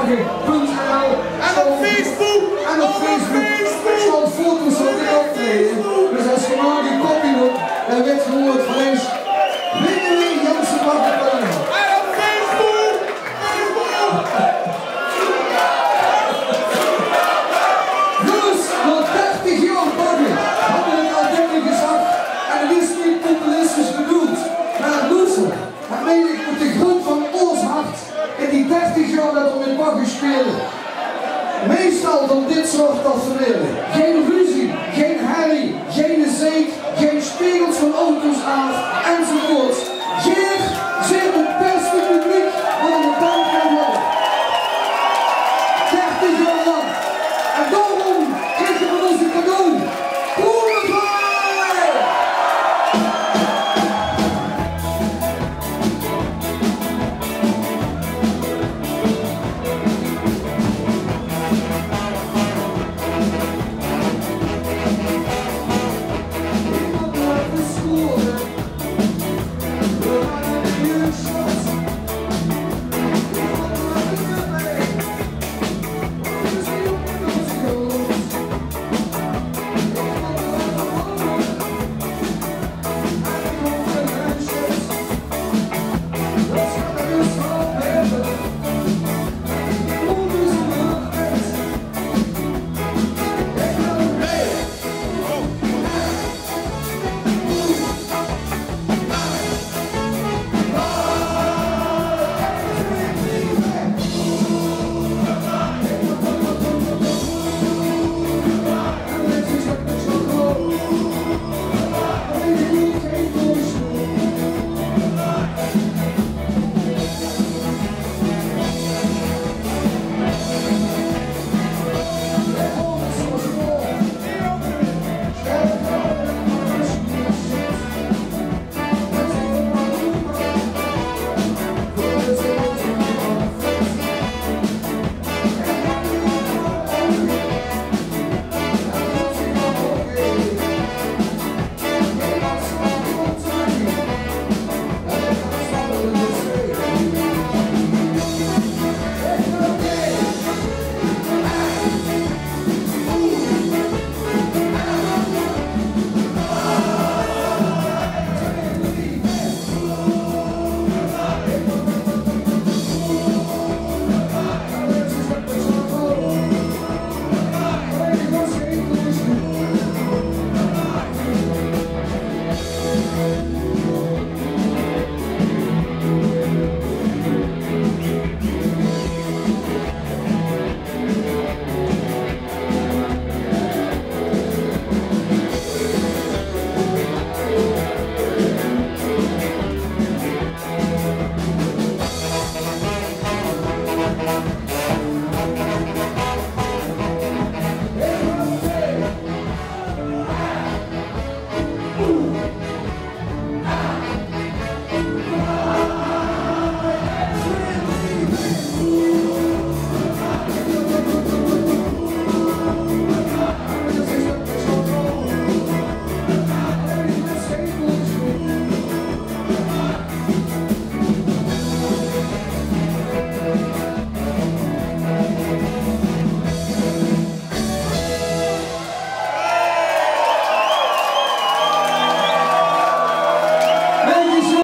bagger.nl En op Facebook! En op Facebook stond foto's van dit optreden. Dus als je nou die kopie doet, dan weet je hoe het vlees. www.jansenbagger.nl En op Facebook! Jongens, nog 30 jaar bagger hadden we het al dingen gezegd. En het is niet populistisch bedoeld. Maar loser, dat meen ik met de grond van ons hart. In die 30 jaar dat we met bagger spelen. Meestal dan dit soort tafereelen. Geen ruzie, geen herrie, geen zeep, geen spiegels van auto's aan enzovoort.